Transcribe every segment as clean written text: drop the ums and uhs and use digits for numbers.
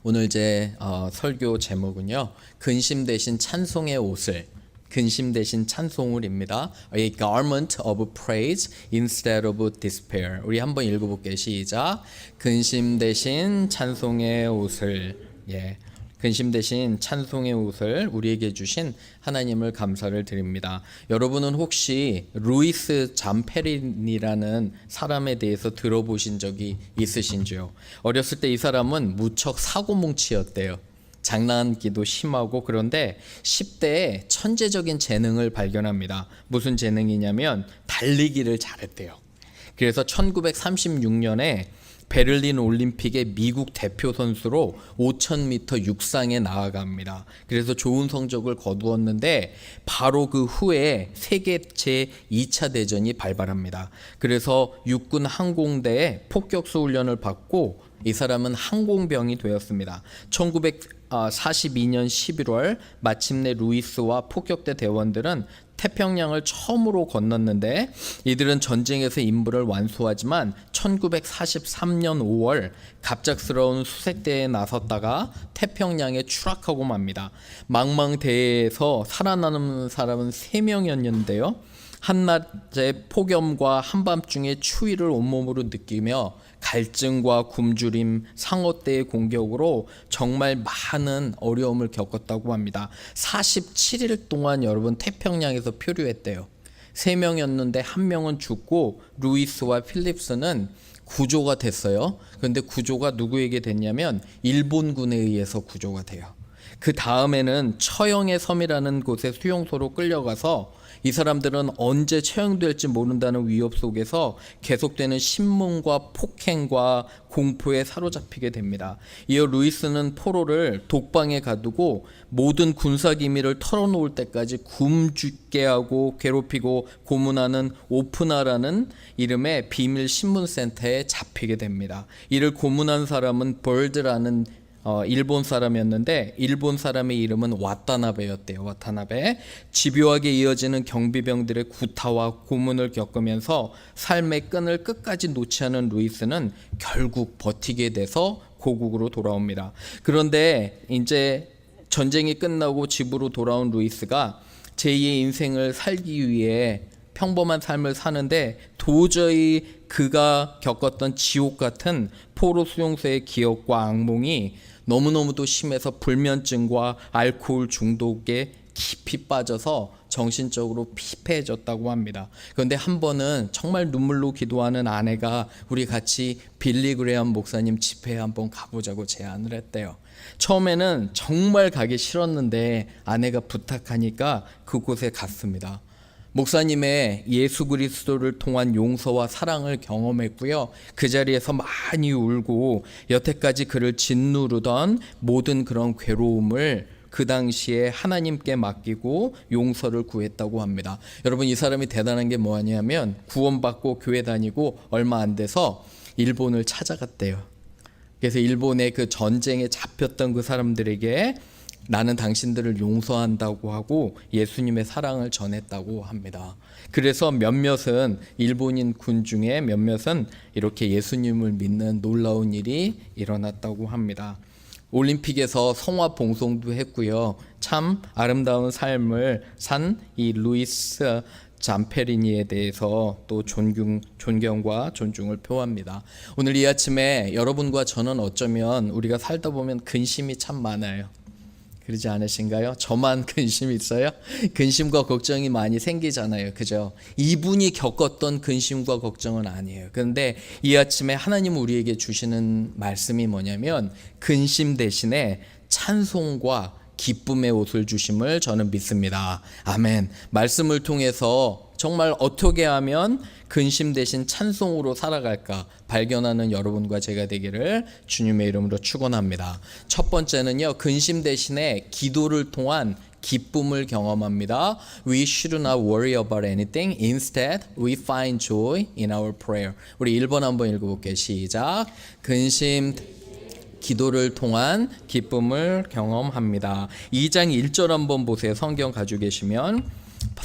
오늘 제 설교 제목은요, 근심 대신 찬송의 옷을, 근심 대신 찬송을입니다. A garment of praise instead of despair. 우리 한번 읽어볼게요. 시작. 근심 대신 찬송의 옷을, 근심 대신 찬송의 옷을 우리에게 주신 하나님을 감사를 드립니다. 여러분은 혹시 루이스 잠페린이라는 사람에 대해서 들어보신 적이 있으신지요? 어렸을 때 이 사람은 무척 사고뭉치였대요. 장난기도 심하고, 그런데 10대에 천재적인 재능을 발견합니다. 무슨 재능이냐면 달리기를 잘했대요. 그래서 1936년에 베를린 올림픽의 미국 대표 선수로 5000m 육상에 나아갑니다. 그래서 좋은 성적을 거두었는데 바로 그 후에 세계 제2차 대전이 발발합니다. 그래서 육군 항공대에 폭격수 훈련을 받고 이 사람은 항공병이 되었습니다. 1942년 11월 마침내 루이스와 폭격대 대원들은 태평양을 처음으로 건넜는데, 이들은 전쟁에서 임무를 완수하지만 1943년 5월 갑작스러운 수색대에 나섰다가 태평양에 추락하고 맙니다. 망망대해에서 살아남은 사람은 3명이었는데요. 한낮의 폭염과 한밤중의 추위를 온몸으로 느끼며 갈증과 굶주림, 상어떼의 공격으로 정말 많은 어려움을 겪었다고 합니다. 47일 동안 여러분 태평양에서 표류했대요. 3명이었는데 1명은 죽고 루이스와 필립스는 구조가 됐어요. 그런데 구조가 누구에게 됐냐면 일본군에 의해서 구조가 돼요. 그 다음에는 처형의 섬이라는 곳에 수용소로 끌려가서 이 사람들은 언제 처형될지 모른다는 위협 속에서 계속되는 신문과 폭행과 공포에 사로잡히게 됩니다. 이어 루이스는 포로를 독방에 가두고 모든 군사 기밀을 털어놓을 때까지 굶주게 하고 괴롭히고 고문하는 오프나라는 이름의 비밀 신문센터에 잡히게 됩니다. 이를 고문한 사람은 벌드라는 일본 사람이었는데, 일본 사람의 이름은 와타나베였대요. 와타나베. 집요하게 이어지는 경비병들의 구타와 고문을 겪으면서 삶의 끈을 끝까지 놓지 않은 루이스는 결국 버티게 돼서 고국으로 돌아옵니다. 그런데 이제 전쟁이 끝나고 집으로 돌아온 루이스가 제2의 인생을 살기 위해 평범한 삶을 사는데, 도저히 그가 겪었던 지옥 같은 포로 수용소의 기억과 악몽이 너무너무도 심해서 불면증과 알코올 중독에 깊이 빠져서 정신적으로 피폐해졌다고 합니다. 그런데 한 번은 정말 눈물로 기도하는 아내가 우리 같이 빌리 그레엄 목사님 집회에 한번 가보자고 제안을 했대요. 처음에는 정말 가기 싫었는데 아내가 부탁하니까 그곳에 갔습니다. 목사님의 예수 그리스도를 통한 용서와 사랑을 경험했고요. 그 자리에서 많이 울고 여태까지 그를 짓누르던 모든 그런 괴로움을 그 당시에 하나님께 맡기고 용서를 구했다고 합니다. 여러분, 이 사람이 대단한 게 뭐냐면 구원받고 교회 다니고 얼마 안 돼서 일본을 찾아갔대요. 그래서 일본의 그 전쟁에 잡혔던 그 사람들에게 나는 당신들을 용서한다고 하고 예수님의 사랑을 전했다고 합니다. 그래서 몇몇은, 일본인 군 중에 몇몇은 이렇게 예수님을 믿는 놀라운 일이 일어났다고 합니다. 올림픽에서 성화 봉송도 했고요. 참 아름다운 삶을 산 이 루이스 잠페리니에 대해서 또 존경과 존중을 표합니다. 오늘 이 아침에 여러분과 저는 어쩌면 우리가 살다 보면 근심이 참 많아요. 그러지 않으신가요? 저만 근심 있어요? 근심과 걱정이 많이 생기잖아요. 그죠? 이분이 겪었던 근심과 걱정은 아니에요. 그런데 이 아침에 하나님 우리에게 주시는 말씀이 뭐냐면 근심 대신에 찬송과 기쁨의 옷을 주심을 저는 믿습니다. 아멘. 말씀을 통해서 정말 어떻게 하면 근심 대신 찬송으로 살아갈까 발견하는 여러분과 제가 되기를 주님의 이름으로 축원합니다. 첫 번째는요, 근심 대신에 기도를 통한 기쁨을 경험합니다. We should not worry about anything. Instead, we find joy in our prayer. 우리 1번 한번 읽어볼게요. 시작. 근심 기도를 통한 기쁨을 경험합니다. 2장 1절 한번 보세요. 성경 가지고 계시면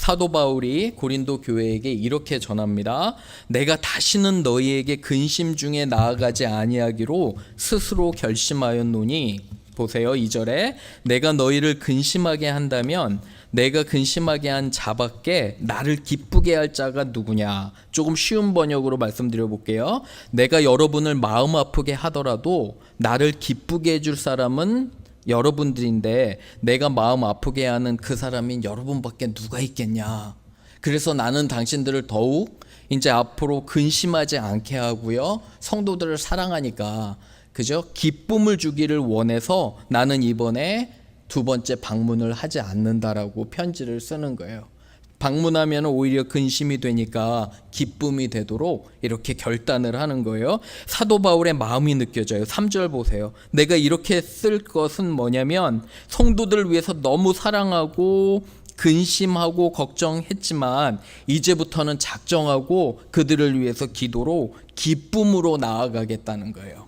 사도 바울이 고린도 교회에게 이렇게 전합니다. 내가 다시는 너희에게 근심 중에 나아가지 아니하기로 스스로 결심하였노니, 보세요 2절에 내가 너희를 근심하게 한다면 내가 근심하게 한 자밖에 나를 기쁘게 할 자가 누구냐. 조금 쉬운 번역으로 말씀드려 볼게요. 내가 여러분을 마음 아프게 하더라도 나를 기쁘게 해줄 사람은 여러분들인데 내가 마음 아프게 하는 그 사람인 여러분밖에 누가 있겠냐. 그래서 나는 당신들을 더욱 이제 앞으로 근심하지 않게 하고요, 성도들을 사랑하니까 그죠? 기쁨을 주기를 원해서 나는 이번에 두 번째 방문을 하지 않는다라고 편지를 쓰는 거예요. 방문하면 오히려 근심이 되니까 기쁨이 되도록 이렇게 결단을 하는 거예요. 사도 바울의 마음이 느껴져요. 3절 보세요. 내가 이렇게 쓸 것은 뭐냐면 성도들을 위해서 너무 사랑하고 근심하고 걱정했지만 이제부터는 작정하고 그들을 위해서 기도로 기쁨으로 나아가겠다는 거예요.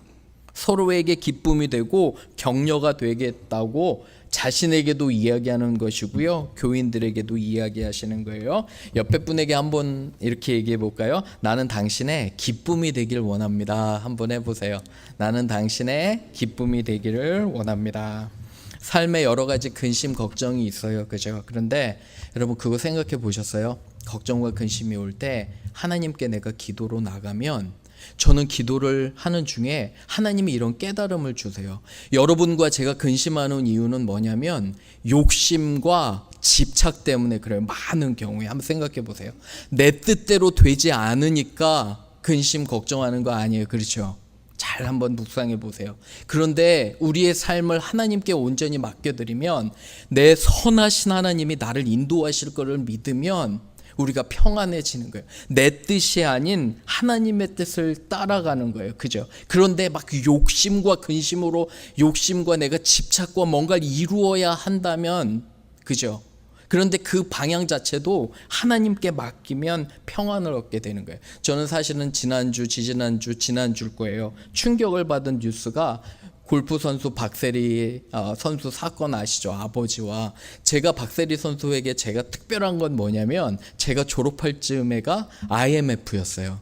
서로에게 기쁨이 되고 격려가 되겠다고 자신에게도 이야기하는 것이고요, 교인들에게도 이야기하시는 거예요. 옆에 분에게 한번 이렇게 얘기해 볼까요? 나는 당신의 기쁨이 되길 원합니다. 한번 해보세요. 나는 당신의 기쁨이 되기를 원합니다. 삶에 여러 가지 근심 걱정이 있어요, 그죠? 그런데 여러분 그거 생각해 보셨어요? 걱정과 근심이 올 때 하나님께 내가 기도로 나가면, 저는 기도를 하는 중에 하나님이 이런 깨달음을 주세요. 여러분과 제가 근심하는 이유는 뭐냐면 욕심과 집착 때문에 그래요. 많은 경우에 한번 생각해 보세요. 내 뜻대로 되지 않으니까 근심 걱정하는 거 아니에요, 그렇죠? 잘 한번 묵상해 보세요. 그런데 우리의 삶을 하나님께 온전히 맡겨드리면, 내 선하신 하나님이 나를 인도하실 것을 믿으면 우리가 평안해지는 거예요. 내 뜻이 아닌 하나님의 뜻을 따라가는 거예요, 그죠? 그런데 막 욕심과 근심으로, 욕심과 내가 집착과 뭔가를 이루어야 한다면, 그죠? 그런데 그 방향 자체도 하나님께 맡기면 평안을 얻게 되는 거예요. 저는 사실은 지난주일 거예요, 충격을 받은 뉴스가 골프 선수 박세리 선수 사건 아시죠? 아버지와. 제가 박세리 선수에게 제가 특별한 건 뭐냐면, 제가 졸업할 즈음에가 IMF였어요.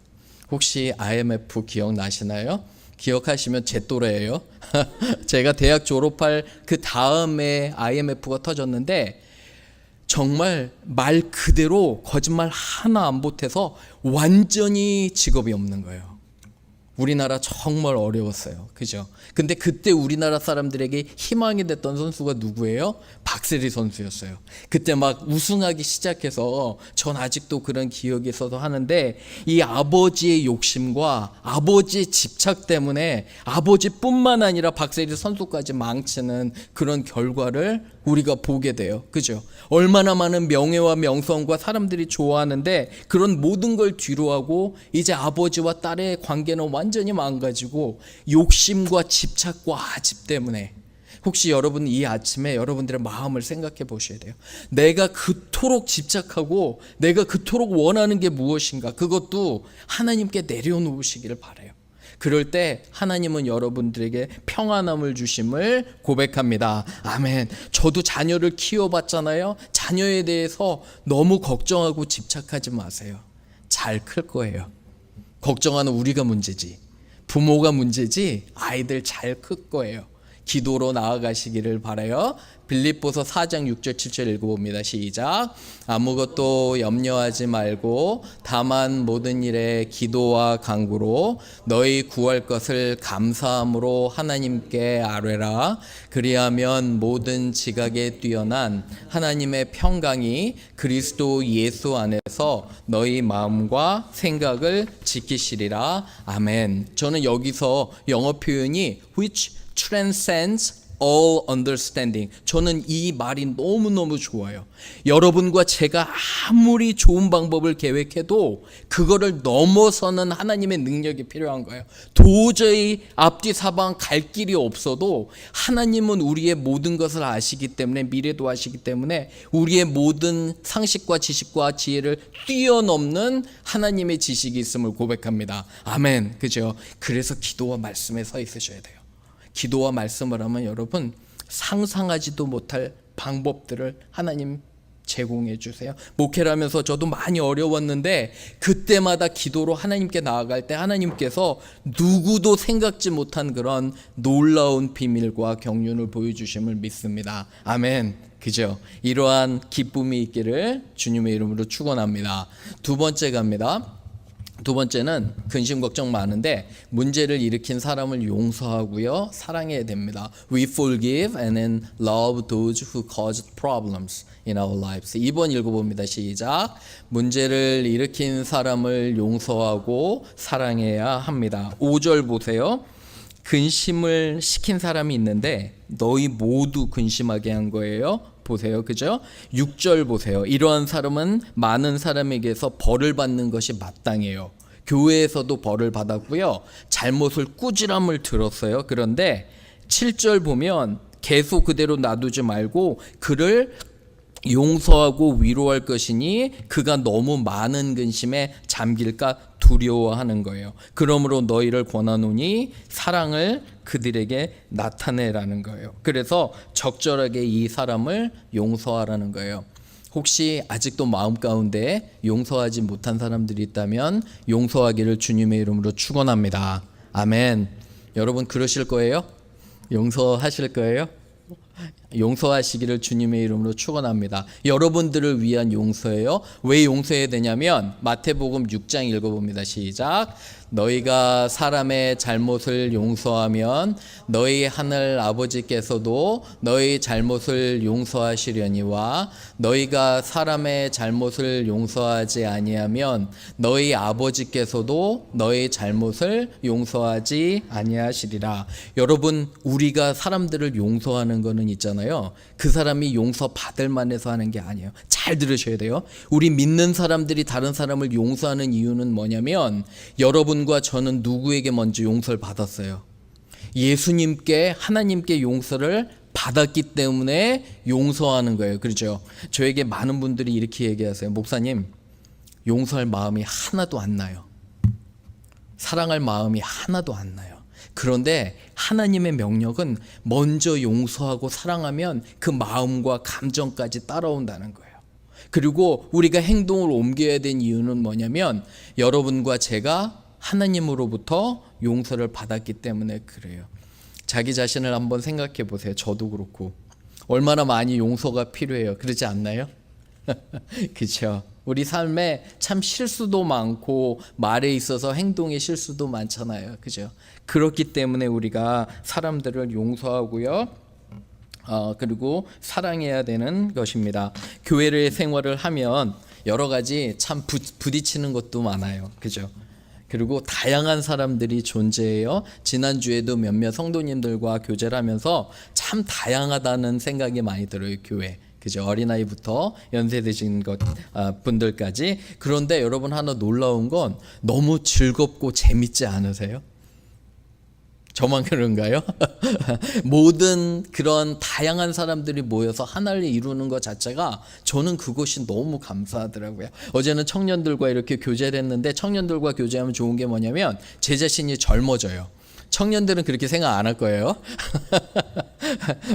혹시 IMF 기억나시나요? 기억하시면 제 또래예요. 제가 대학 졸업할 그 다음에 IMF가 터졌는데, 정말 말 그대로 거짓말 하나 안 보태서 완전히 직업이 없는 거예요. 우리나라 정말 어려웠어요, 그죠? 근데 그때 우리나라 사람들에게 희망이 됐던 선수가 누구예요? 박세리 선수였어요. 그때 막 우승하기 시작해서, 전 아직도 그런 기억이 있어서 하는데, 이 아버지의 욕심과 아버지의 집착 때문에 아버지뿐만 아니라 박세리 선수까지 망치는 그런 결과를 우리가 보게 돼요, 그죠? 얼마나 많은 명예와 명성과 사람들이 좋아하는데 그런 모든 걸 뒤로하고 이제 아버지와 딸의 관계는 완전히 망가지고 욕심과 집착과 아집 때문에. 혹시 여러분 이 아침에 여러분들의 마음을 생각해 보셔야 돼요. 내가 그토록 집착하고 내가 그토록 원하는 게 무엇인가, 그것도 하나님께 내려놓으시기를 바라요. 그럴 때 하나님은 여러분들에게 평안함을 주심을 고백합니다. 아멘. 저도 자녀를 키워봤잖아요. 자녀에 대해서 너무 걱정하고 집착하지 마세요. 잘 클 거예요. 걱정하는 우리가 문제지, 부모가 문제지, 아이들 잘 클 거예요. 기도로 나아가시기를 바라요. 빌립보서 4장 6절 7절 읽어봅니다. 시작. 아무것도 염려하지 말고 다만 모든 일에 기도와 간구로 너희 구할 것을 감사함으로 하나님께 아뢰라. 그리하면 모든 지각에 뛰어난 하나님의 평강이 그리스도 예수 안에서 너희 마음과 생각을 지키시리라. 아멘. 저는 여기서 영어 표현이 which transcends all understanding. 저는 이 말이 너무너무 좋아요. 여러분과 제가 아무리 좋은 방법을 계획해도 그거를 넘어서는 하나님의 능력이 필요한 거예요. 도저히 앞뒤 사방 갈 길이 없어도 하나님은 우리의 모든 것을 아시기 때문에, 미래도 아시기 때문에 우리의 모든 상식과 지식과 지혜를 뛰어넘는 하나님의 지식이 있음을 고백합니다. 아멘. 그죠? 그래서 기도와 말씀에 서 있으셔야 돼요. 기도와 말씀을 하면 여러분 상상하지도 못할 방법들을 하나님 제공해 주세요. 목회를 하면서 저도 많이 어려웠는데 그때마다 기도로 하나님께 나아갈 때 하나님께서 누구도 생각지 못한 그런 놀라운 비밀과 경륜을 보여주심을 믿습니다. 아멘. 그죠? 이러한 기쁨이 있기를 주님의 이름으로 축원합니다. 두 번째 갑니다. 두 번째는 근심 걱정 많은데 문제를 일으킨 사람을 용서하고요, 사랑해야 됩니다. We forgive and then love those who caused problems in our lives. 2번 읽어봅니다. 시작. 문제를 일으킨 사람을 용서하고 사랑해야 합니다. 5절 보세요. 근심을 시킨 사람이 있는데 너희 모두 근심하게 한 거예요. 보세요. 그죠? 6절 보세요. 이러한 사람은 많은 사람에게서 벌을 받는 것이 마땅해요. 교회에서도 벌을 받았고요. 잘못을 꾸지람을 들었어요. 그런데 7절 보면 계속 그대로 놔두지 말고 그를 용서하고 위로할 것이니 그가 너무 많은 근심에 잠길까 두려워하는 거예요. 그러므로 너희를 권하노니 사랑을 그들에게 나타내라는 거예요. 그래서 적절하게 이 사람을 용서하라는 거예요. 혹시 아직도 마음 가운데 용서하지 못한 사람들이 있다면 용서하기를 주님의 이름으로 축원합니다. 아멘. 여러분 그러실 거예요? 용서하실 거예요? 용서하시기를 주님의 이름으로 축원합니다. 여러분들을 위한 용서예요. 왜 용서해야 되냐면 마태복음 6장 읽어봅니다. 시작. 너희가 사람의 잘못을 용서하면 너희 하늘 아버지께서도 너희 잘못을 용서하시려니와 너희가 사람의 잘못을 용서하지 아니하면 너희 아버지께서도 너희 잘못을 용서하지 아니하시리라. 여러분 우리가 사람들을 용서하는 거는 있잖아요. 그 사람이 용서받을 만해서 하는 게 아니에요. 잘 들으셔야 돼요. 우리 믿는 사람들이 다른 사람을 용서하는 이유는 뭐냐면 여러분과 저는 누구에게 먼저 용서를 받았어요? 예수님께 하나님께 용서를 받았기 때문에 용서하는 거예요. 그렇죠? 저에게 많은 분들이 이렇게 얘기하세요. 목사님 용서할 마음이 하나도 안 나요. 사랑할 마음이 하나도 안 나요. 그런데 하나님의 명령은 먼저 용서하고 사랑하면 그 마음과 감정까지 따라온다는 거예요. 그리고 우리가 행동을 옮겨야 된 이유는 뭐냐면 여러분과 제가 하나님으로부터 용서를 받았기 때문에 그래요. 자기 자신을 한번 생각해 보세요. 저도 그렇고 얼마나 많이 용서가 필요해요. 그렇지 않나요? 그렇죠. 우리 삶에 참 실수도 많고 말에 있어서 행동의 실수도 많잖아요. 그죠? 그렇기 때문에 우리가 사람들을 용서하고요. 그리고 사랑해야 되는 것입니다. 교회의 생활을 하면 여러 가지 참 부딪히는 것도 많아요. 그죠? 그리고 다양한 사람들이 존재해요. 지난주에도 몇몇 성도님들과 교제를 하면서 참 다양하다는 생각이 많이 들어요. 교회. 그죠? 어린아이부터 연세 드신 분들까지. 그런데 여러분 하나 놀라운 건 너무 즐겁고 재밌지 않으세요? 저만 그런가요? 모든 그런 다양한 사람들이 모여서 하나를 이루는 것 자체가 저는 그것이 너무 감사하더라고요. 어제는 청년들과 이렇게 교제를 했는데 청년들과 교제하면 좋은 게 뭐냐면 제 자신이 젊어져요. 청년들은 그렇게 생각 안 할 거예요.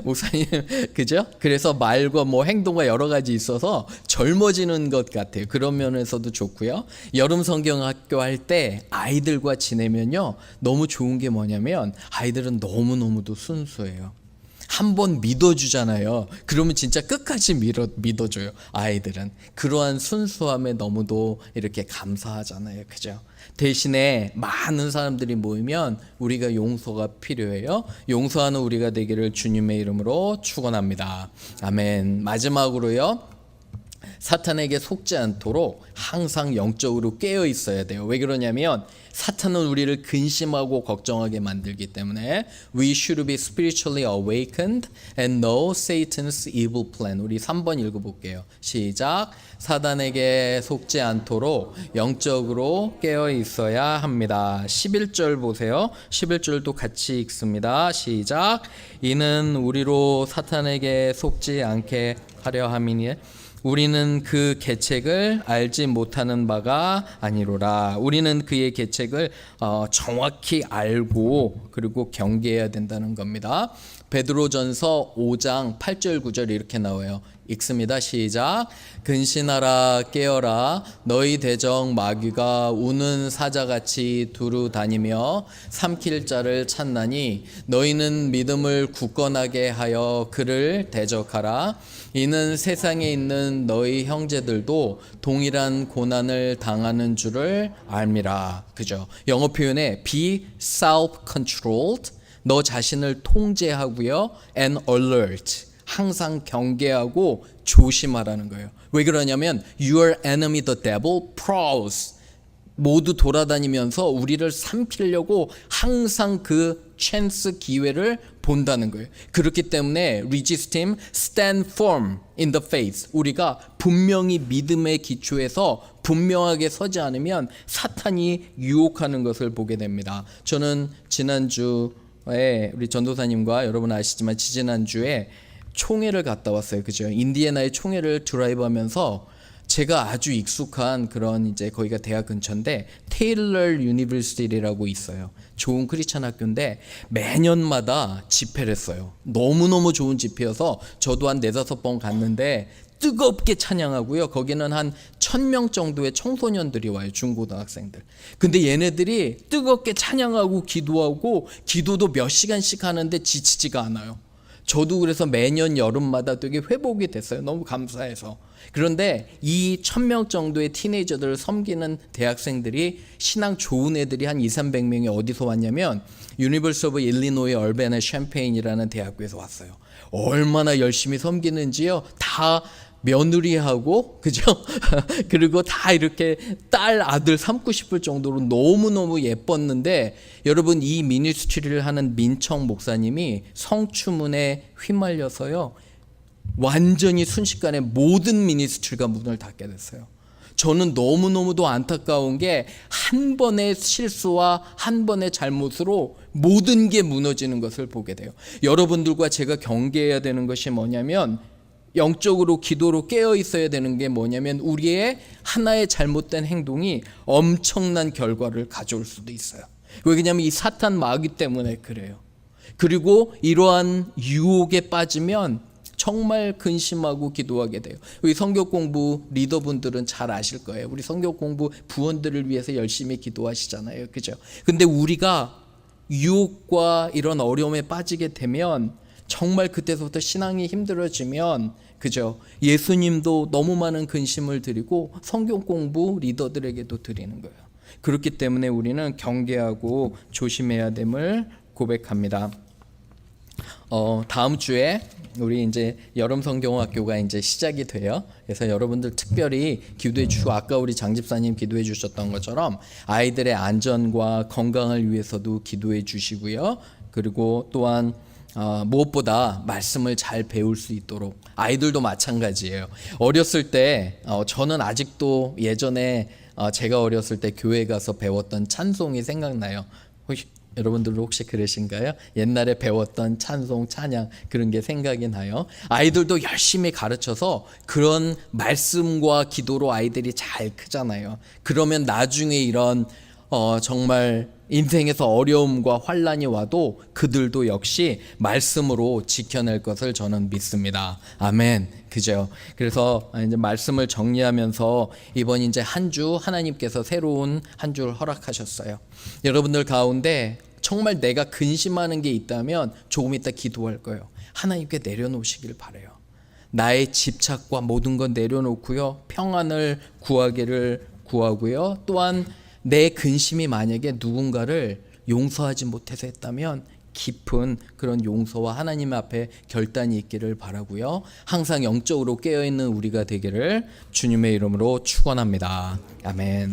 목사님, 그죠? 그래서 말과 뭐 행동과 여러 가지 있어서 젊어지는 것 같아요. 그런 면에서도 좋고요. 여름 성경학교 할 때 아이들과 지내면요. 너무 좋은 게 뭐냐면 아이들은 너무너무도 순수해요. 한번 믿어주잖아요. 그러면 진짜 끝까지 믿어줘요. 아이들은. 그러한 순수함에 너무도 이렇게 감사하잖아요. 그죠? 대신에 많은 사람들이 모이면 우리가 용서가 필요해요. 용서하는 우리가 되기를 주님의 이름으로 축원합니다. 아멘. 마지막으로요. 사탄에게 속지 않도록 항상 영적으로 깨어 있어야 돼요. 왜 그러냐면 사탄은 우리를 근심하고 걱정하게 만들기 때문에 We should be spiritually awakened and know Satan's evil plan. 우리 3번 읽어볼게요. 시작. 사단에게 속지 않도록 영적으로 깨어 있어야 합니다. 11절 보세요. 11절도 같이 읽습니다. 시작. 이는 우리로 사탄에게 속지 않게 하려 함이니 우리는 그 계책을 알지 못하는 바가 아니로라. 우리는 그의 계책을 정확히 알고 그리고 경계해야 된다는 겁니다. 베드로전서 5장 8절 9절 이렇게 나와요. 읽습니다. 시작. 근신하라 깨어라 너희 대적 마귀가 우는 사자같이 두루 다니며 삼킬 자를 찾나니 너희는 믿음을 굳건하게 하여 그를 대적하라. 이는 세상에 있는 너희 형제들도 동일한 고난을 당하는 줄을 알미라. 그죠? 영어 표현에 be self-controlled, 너 자신을 통제하고요, and alert, 항상 경계하고 조심하라는 거예요. 왜 그러냐면 your enemy the devil prowls, 모두 돌아다니면서 우리를 삼키려고 항상 그 찬스 기회를 본다는 거예요. 그렇기 때문에 resist him, stand firm in the faith. 우리가 분명히 믿음의 기초에서 분명하게 서지 않으면 사탄이 유혹하는 것을 보게 됩니다. 저는 지난주에 우리 전도사님과 여러분 아시지만 지지난주에 총회를 갔다 왔어요. 그죠? 인디애나의 총회를 드라이브하면서 제가 아주 익숙한 그런 이제 거기가 대학 근처인데 테일러 유니버시티라고 있어요. 좋은 크리스천 학교인데 매년마다 집회를 했어요. 너무너무 좋은 집회여서 저도 한 4-5번 갔는데 뜨겁게 찬양하고요. 거기는 한 1000명 정도의 청소년들이 와요. 중고등학생들. 근데 얘네들이 뜨겁게 찬양하고 기도하고 기도도 몇 시간씩 하는데 지치지가 않아요. 저도 그래서 매년 여름마다 되게 회복이 됐어요. 너무 감사해서. 그런데 이 1000명 정도의 티네이저들을 섬기는 대학생들이 신앙 좋은 애들이 한 200-300명이 어디서 왔냐면 유니버시티 오브 일리노이 얼베나 샴페인이라는 대학교에서 왔어요. 얼마나 열심히 섬기는지요. 다 며느리하고 그죠? 그리고 다 이렇게 딸 아들 삼고 싶을 정도로 너무너무 예뻤는데 여러분 이 미니스트리를 하는 민청 목사님이 성추문에 휘말려서요 완전히 순식간에 모든 미니스트리가 문을 닫게 됐어요. 저는 너무너무도 안타까운 게 한 번의 실수와 한 번의 잘못으로 모든 게 무너지는 것을 보게 돼요. 여러분들과 제가 경계해야 되는 것이 뭐냐면 영적으로 기도로 깨어 있어야 되는 게 뭐냐면 우리의 하나의 잘못된 행동이 엄청난 결과를 가져올 수도 있어요. 왜냐하면 이 사탄 마귀 때문에 그래요. 그리고 이러한 유혹에 빠지면 정말 근심하고 기도하게 돼요. 우리 성경 공부 리더분들은 잘 아실 거예요. 우리 성경 공부 부원들을 위해서 열심히 기도하시잖아요. 그죠? 근데 우리가 유혹과 이런 어려움에 빠지게 되면 정말 그때서부터 신앙이 힘들어지면 그죠? 예수님도 너무 많은 근심을 드리고 성경 공부 리더들에게도 드리는 거예요. 그렇기 때문에 우리는 경계하고 조심해야 됨을 고백합니다. 다음 주에 우리 이제 여름 성경학교가 이제 시작이 돼요. 그래서 여러분들 특별히 기도해 주시고 아까 우리 장 집사님 기도해 주셨던 것처럼 아이들의 안전과 건강을 위해서도 기도해 주시고요. 그리고 또한 무엇보다 말씀을 잘 배울 수 있도록 아이들도 마찬가지예요. 어렸을 때 저는 아직도 예전에 제가 어렸을 때 교회 가서 배웠던 찬송이 생각나요. 여러분들도 혹시 그러신가요? 옛날에 배웠던 찬송, 찬양 그런 게 생각이 나요. 아이들도 열심히 가르쳐서 그런 말씀과 기도로 아이들이 잘 크잖아요. 그러면 나중에 이런 정말 인생에서 어려움과 환난이 와도 그들도 역시 말씀으로 지켜낼 것을 저는 믿습니다. 아멘. 그죠? 그래서 이제 말씀을 정리하면서 이번 이제 한 주 하나님께서 새로운 한 주를 허락하셨어요. 여러분들 가운데 정말 내가 근심하는 게 있다면 조금 이따 기도할 거예요. 하나님께 내려놓으시길 바라요. 나의 집착과 모든 건 내려놓고요. 평안을 구하기를 구하고요. 또한 내 근심이 만약에 누군가를 용서하지 못해서 했다면 깊은 그런 용서와 하나님 앞에 결단이 있기를 바라고요. 항상 영적으로 깨어있는 우리가 되기를 주님의 이름으로 축원합니다. 아멘.